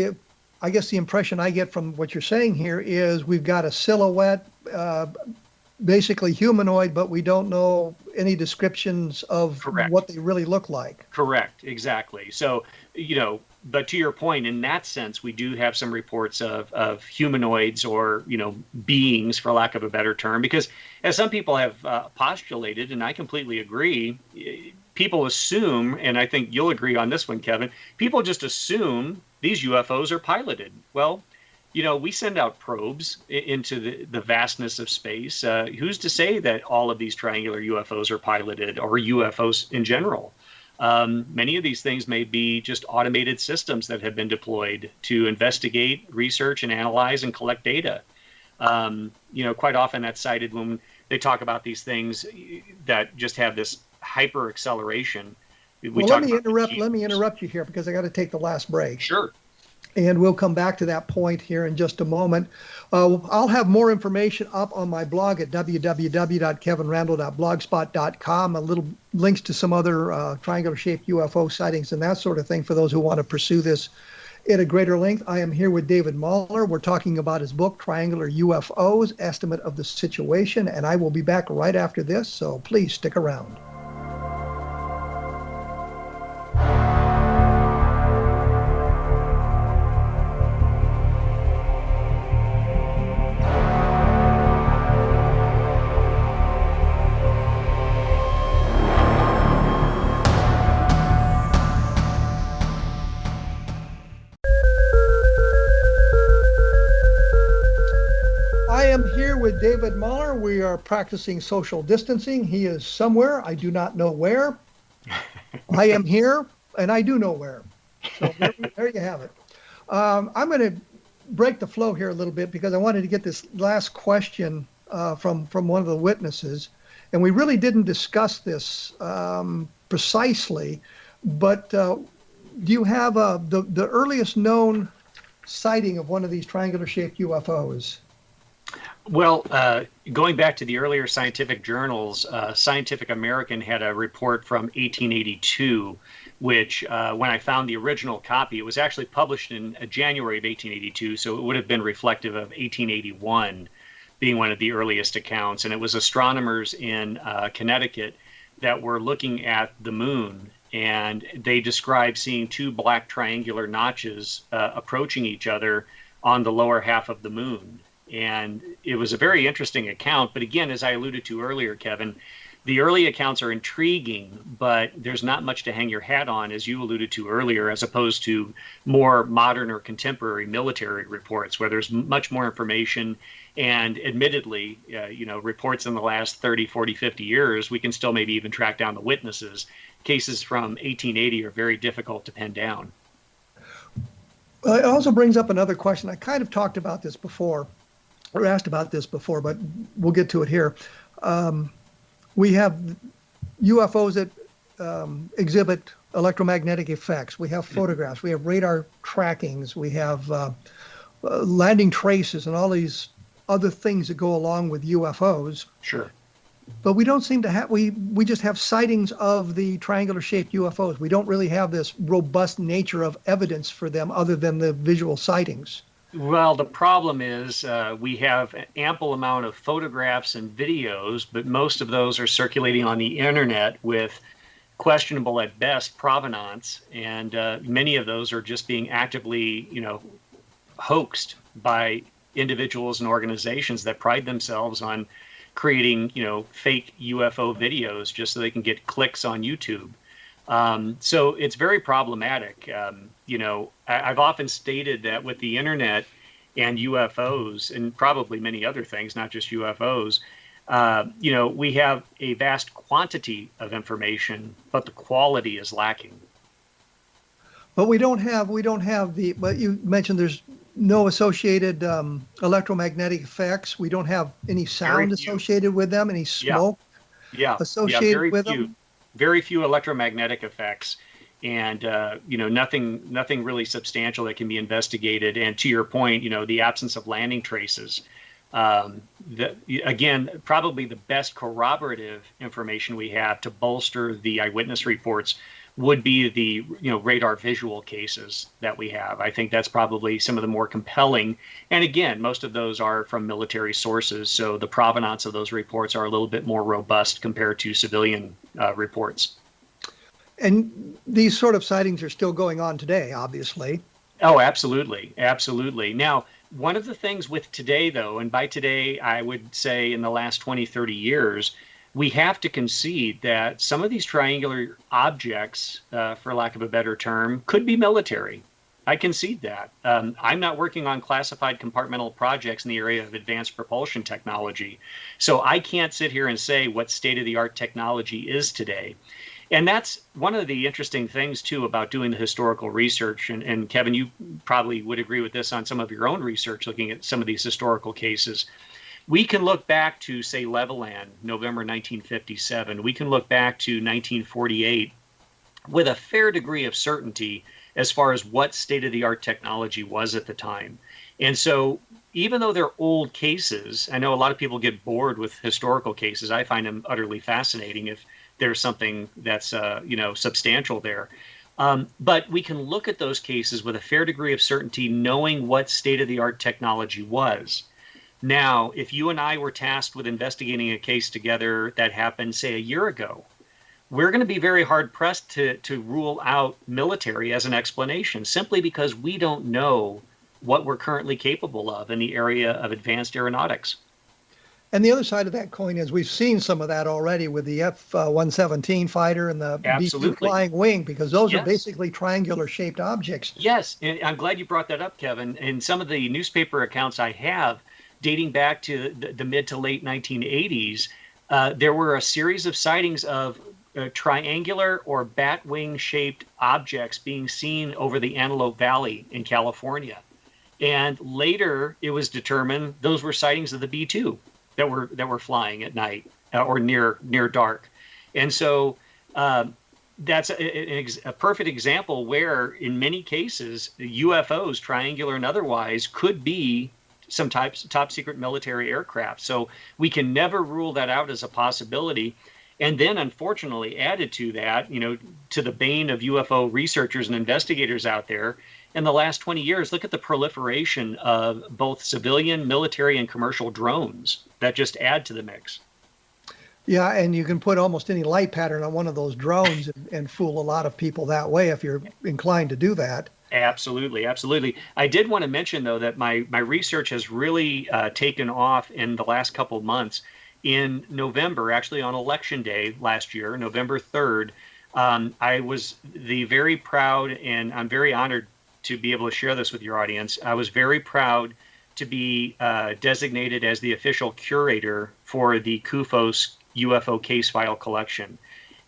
I guess the impression I get from what you're saying here is we've got a silhouette, basically humanoid, but we don't know any descriptions of Correct. What they really look like. Correct. Exactly. So, but to your point, in that sense, we do have some reports of humanoids or, beings, for lack of a better term, because as some people have postulated, and I completely agree, people assume, and I think you'll agree on this one, Kevin, people just assume these UFOs are piloted. Well, we send out probes into the vastness of space. Who's to say that all of these triangular UFOs are piloted, or UFOs in general? Many of these things may be just automated systems that have been deployed to investigate, research, and analyze and collect data. Quite often that's cited when they talk about these things that just have this hyper acceleration. Let me interrupt you here because I got to take the last break. Sure. And we'll come back to that point here in just a moment. I'll have more information up on my blog at www.kevinrandle.blogspot.com, a little links to some other triangular-shaped UFO sightings and that sort of thing for those who want to pursue this at a greater length. I am here with David MARLER. We're talking about his book, Triangular UFOs, Estimate of the Situation, and I will be back right after this, so please stick around. with David Mahler. We are practicing social distancing. He is somewhere. I do not know where. I am here, and I do know where. So there you have it. I'm going to break the flow here a little bit because I wanted to get this last question from one of the witnesses. And we really didn't discuss this precisely, but do you have the earliest known sighting of one of these triangular-shaped UFOs? Well, going back to the earlier scientific journals, Scientific American had a report from 1882, which when I found the original copy, it was actually published in January of 1882, so it would have been reflective of 1881 being one of the earliest accounts. And it was astronomers in Connecticut that were looking at the moon, and they described seeing two black triangular notches approaching each other on the lower half of the moon. And it was a very interesting account. But again, as I alluded to earlier, Kevin, the early accounts are intriguing, but there's not much to hang your hat on, as you alluded to earlier, as opposed to more modern or contemporary military reports where there's much more information. And admittedly, reports in the last 30, 40, 50 years, we can still maybe even track down the witnesses. Cases from 1880 are very difficult to pin down. Well, it also brings up another question. I kind of talked about this before, or asked about this before, but we'll get to it here. We have UFOs that exhibit electromagnetic effects. We have photographs. We have radar trackings. We have landing traces and all these other things that go along with UFOs. Sure. But we don't seem to have, we just have sightings of the triangular-shaped UFOs. We don't really have this robust nature of evidence for them other than the visual sightings. Well, the problem is we have an ample amount of photographs and videos, but most of those are circulating on the internet with questionable at best provenance, and many of those are just being actively, hoaxed by individuals and organizations that pride themselves on creating, fake UFO videos just so they can get clicks on YouTube. So it's very problematic. I've often stated that with the internet and UFOs, and probably many other things, not just UFOs, we have a vast quantity of information, but the quality is lacking. But we don't have but you mentioned there's no associated electromagnetic effects. We don't have any sound associated with them, any smoke associated with them. Very few electromagnetic effects, and nothing really substantial that can be investigated. And to your point, the absence of landing traces. Again, probably the best corroborative information we have to bolster the eyewitness reports would be the radar visual cases that we have. I think that's probably some of the more compelling. And again, most of those are from military sources, so the provenance of those reports are a little bit more robust compared to civilian reports. And these sort of sightings are still going on today, obviously. Oh, absolutely. Absolutely. Now, one of the things with today, though, and by today, I would say in the last 20, 30 years, we have to concede that some of these triangular objects, for lack of a better term, could be military. I concede that. I'm not working on classified compartmental projects in the area of advanced propulsion technology, so I can't sit here and say what state-of-the-art technology is today. And that's one of the interesting things, too, about doing the historical research. And Kevin, you probably would agree with this on some of your own research, looking at some of these historical cases. We can look back to, say, Levelland, November 1957. We can look back to 1948 with a fair degree of certainty as far as what state-of-the-art technology was at the time. And so even though they're old cases, I know a lot of people get bored with historical cases. I find them utterly fascinating if there's something that's substantial there. But we can look at those cases with a fair degree of certainty, knowing what state-of-the-art technology was. Now, if you and I were tasked with investigating a case together that happened, say, a year ago, we're going to be very hard-pressed to rule out military as an explanation, simply because we don't know what we're currently capable of in the area of advanced aeronautics. And the other side of that coin is we've seen some of that already with the F-117 fighter and the B-2 flying wing, because those are basically triangular-shaped objects. Yes, and I'm glad you brought that up, Kevin. In some of the newspaper accounts I have, dating back to the mid to late 1980s, there were a series of sightings of triangular or bat wing shaped objects being seen over the Antelope Valley in California. And later it was determined those were sightings of the B-2 that were flying at night or near dark. And so that's a perfect example where in many cases UFOs, triangular and otherwise, could be some top secret military aircraft. So we can never rule that out as a possibility. And then, unfortunately, added to that, to the bane of UFO researchers and investigators out there, in the last 20 years, look at the proliferation of both civilian, military, and commercial drones that just add to the mix. Yeah, and you can put almost any light pattern on one of those drones and fool a lot of people that way if you're inclined to do that. Absolutely, absolutely. I did want to mention, though, that my research has really taken off in the last couple of months. In November, actually on Election Day last year, November 3rd, I was very proud, and I'm very honored to be able to share this with your audience. I was very proud to be designated as the official curator for the CUFOS UFO case file collection.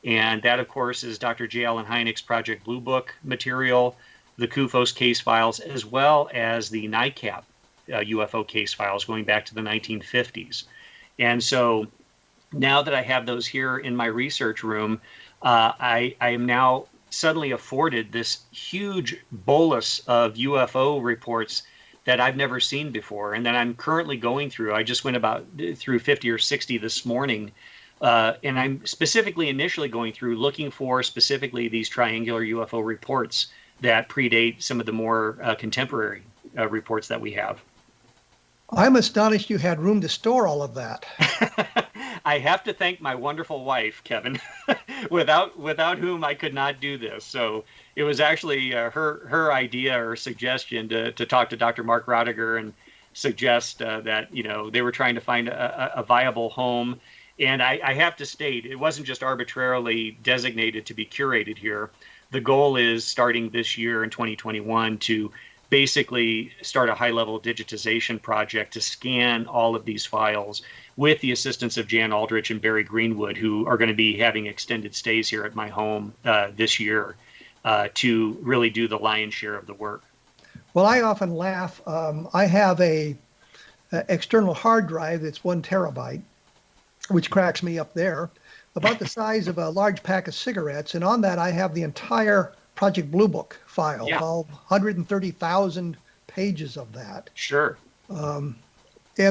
And that, of course, is Dr. J. Allen Hynek's Project Blue Book material, the CUFOS case files, as well as the NICAP UFO case files going back to the 1950s. And so now that I have those here in my research room, I am now suddenly afforded this huge bolus of UFO reports that I've never seen before, and that I'm currently going through. I just went through 50 or 60 this morning, and I'm specifically initially going through looking for specifically these triangular UFO reports that predate some of the more contemporary reports that we have. I'm astonished you had room to store all of that. I have to thank my wonderful wife, Kevin, without whom I could not do this. So it was actually her idea or suggestion to talk to Dr. Mark Rodiger and suggest that they were trying to find a viable home. And I have to state, it wasn't just arbitrarily designated to be curated here. The goal is, starting this year in 2021, to basically start a high-level digitization project to scan all of these files with the assistance of Jan Aldrich and Barry Greenwood, who are going to be having extended stays here at my home this year to really do the lion's share of the work. Well, I often laugh. I have a external hard drive that's 1 terabyte, which cracks me up there, about the size of a large pack of cigarettes. And on that, I have the entire Project Blue Book file, all 130,000 pages of that. Sure. And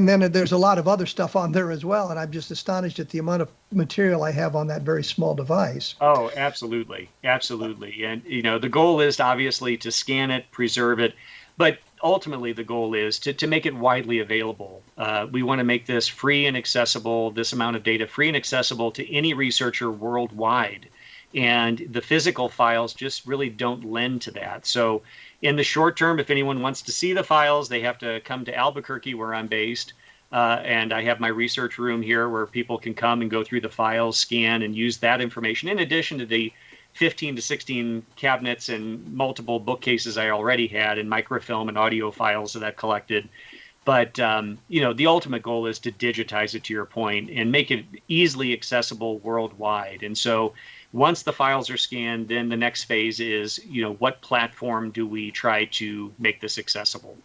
then there's a lot of other stuff on there as well. And I'm just astonished at the amount of material I have on that very small device. Oh, absolutely. Absolutely. And, the goal is obviously to scan it, preserve it. But ultimately, the goal is to make it widely available. We want to make this free and accessible, this amount of data free and accessible to any researcher worldwide. And the physical files just really don't lend to that. So in the short term, if anyone wants to see the files, they have to come to Albuquerque, where I'm based. And I have my research room here where people can come and go through the files, scan, and use that information, in addition to the 15 to 16 cabinets and multiple bookcases I already had, and microfilm and audio files that I've collected. But, the ultimate goal is to digitize it, to your point, and make it easily accessible worldwide. And so once the files are scanned, then the next phase is, what platform do we try to make this accessible?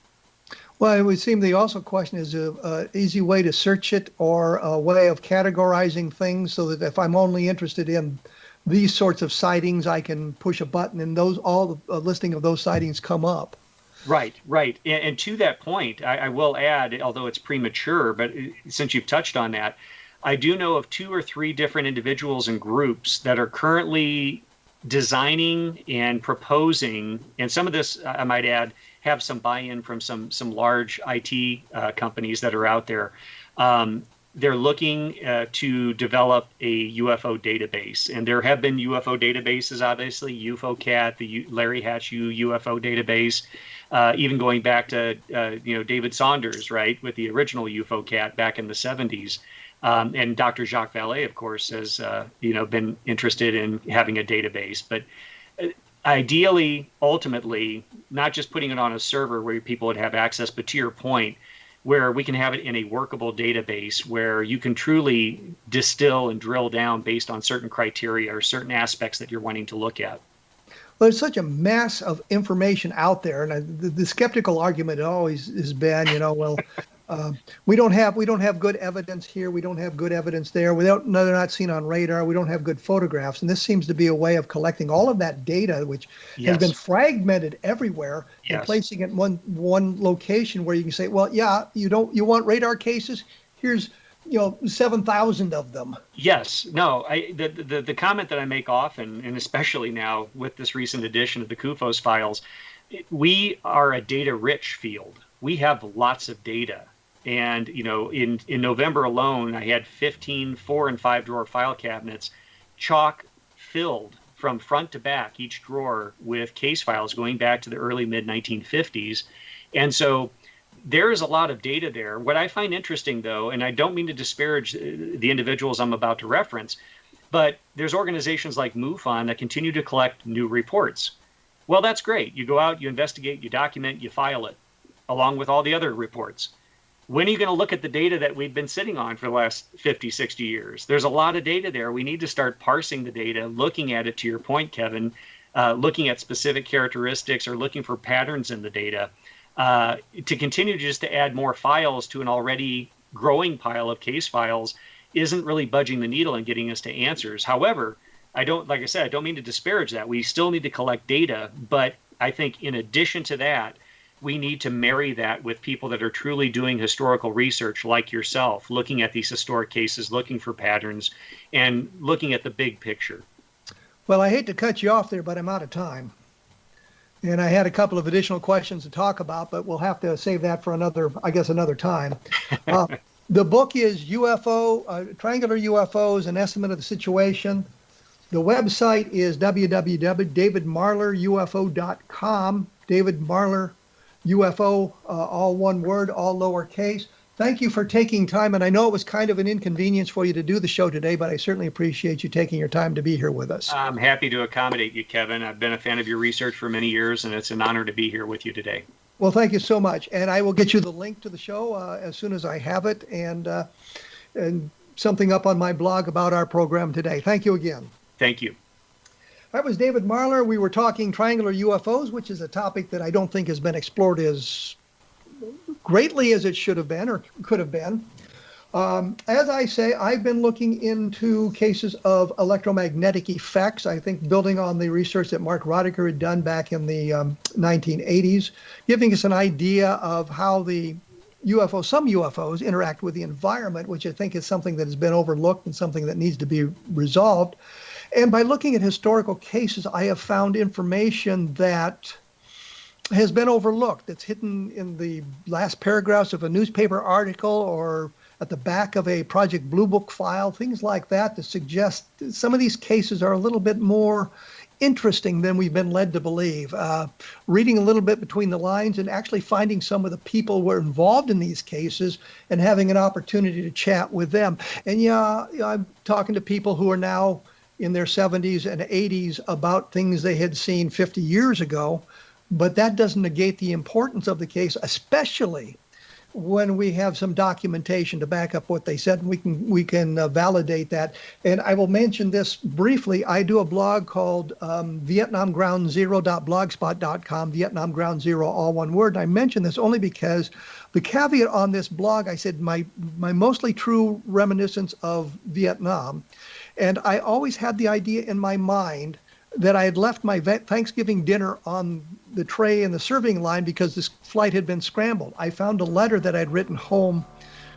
Well, it would seem the also question is an easy way to search it, or a way of categorizing things, so that if I'm only interested in these sorts of sightings, I can push a button and all the listing of those sightings come up. Right. And to that point, I will add, although it's premature, but since you've touched on that, I do know of 2 or 3 different individuals and groups that are currently designing and proposing, and some of this, I might add, have some buy-in from some large IT companies that are out there. They're looking to develop a UFO database, and there have been UFO databases, obviously, UFOCAT, the Larry Hatch UFO database, even going back to David Saunders, right, with the original UFOCAT back in the 70s. And Dr. Jacques Vallée, of course, has been interested in having a database. But ideally, ultimately, not just putting it on a server where people would have access, but to your point, where we can have it in a workable database where you can truly distill and drill down based on certain criteria or certain aspects that you're wanting to look at. Well, there's such a mass of information out there, and the skeptical argument always has been, we don't have good evidence here, we don't have good evidence there, they're not seen on radar, we don't have good photographs, and this seems to be a way of collecting all of that data, which has been fragmented everywhere, and placing it in one location where you can say, well, yeah, you want radar cases? Here's 7,000 of them. Yes. No, the comment that I make often, and especially now with this recent edition of the CUFOS files, we are a data-rich field. We have lots of data. And, in November alone, I had 15 4- and 5-drawer file cabinets chock filled from front to back, each drawer with case files going back to the early mid-1950s. And so there is a lot of data there. What I find interesting, though, and I don't mean to disparage the individuals I'm about to reference, but there's organizations like MUFON that continue to collect new reports. Well, that's great. You go out, you investigate, you document, you file it, along with all the other reports. When are you going to look at the data that we've been sitting on for the last 50, 60 years? There's a lot of data there. We need to start parsing the data, looking at it, to your point, Kevin, looking at specific characteristics or looking for patterns in the data. To continue just to add more files to an already growing pile of case files isn't really budging the needle and getting us to answers. However, like I said, I don't mean to disparage that. We still need to collect data, but I think in addition to that, we need to marry that with people that are truly doing historical research like yourself, looking at these historic cases, looking for patterns, and looking at the big picture. Well, I hate to cut you off there, but I'm out of time. And I had a couple of additional questions to talk about, but we'll have to save that for another time. The book is Triangular UFOs, An Estimate of the Situation. The website is www.davidmarlerufo.com. David Marler UFO, all one word, all lowercase. Thank you for taking time, and I know it was kind of an inconvenience for you to do the show today, but I certainly appreciate you taking your time to be here with us. I'm happy to accommodate you, Kevin. I've been a fan of your research for many years, and it's an honor to be here with you today. Well, thank you so much, and I will get you the link to the show as soon as I have it, and something up on my blog about our program today. Thank you again. Thank you. That was David Marler. We were talking triangular UFOs, which is a topic that I don't think has been explored as greatly as it should have been or could have been. As I say, I've been looking into cases of electromagnetic effects, I think building on the research that Mark Roddicker had done back in the 1980s, giving us an idea of how some UFOs interact with the environment, which I think is something that has been overlooked and something that needs to be resolved. And by looking at historical cases, I have found information that has been overlooked. It's hidden in the last paragraphs of a newspaper article or at the back of a Project Blue Book file, things like that suggest some of these cases are a little bit more interesting than we've been led to believe. Reading a little bit between the lines and actually finding some of the people who were involved in these cases and having an opportunity to chat with them. And I'm talking to people who are now in their 70s and 80s about things they had seen 50 years ago. But that doesn't negate the importance of the case, especially when we have some documentation to back up what they said, and we can validate that. And I will mention this briefly. I do a blog called VietnamGroundZero.blogspot.com, Vietnam Ground Zero, all one word. And I mention this only because the caveat on this blog, I said my mostly true reminiscence of Vietnam. And I always had the idea in my mind that I had left my Thanksgiving dinner on the tray in the serving line because this flight had been scrambled. I found a letter that I'd written home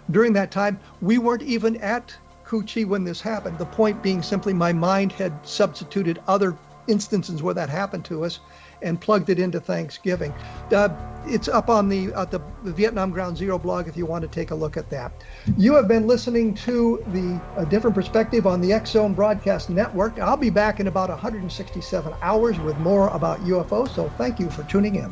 during that time. We weren't even at Cu Chi when this happened. The point being simply my mind had substituted other instances where that happened to us and plugged it into Thanksgiving. It's up on the Vietnam Ground Zero blog if you want to take a look at that. You have been listening to A Different Perspective on the X Zone Broadcast Network. I'll be back in about 167 hours with more about UFOs, so thank you for tuning in.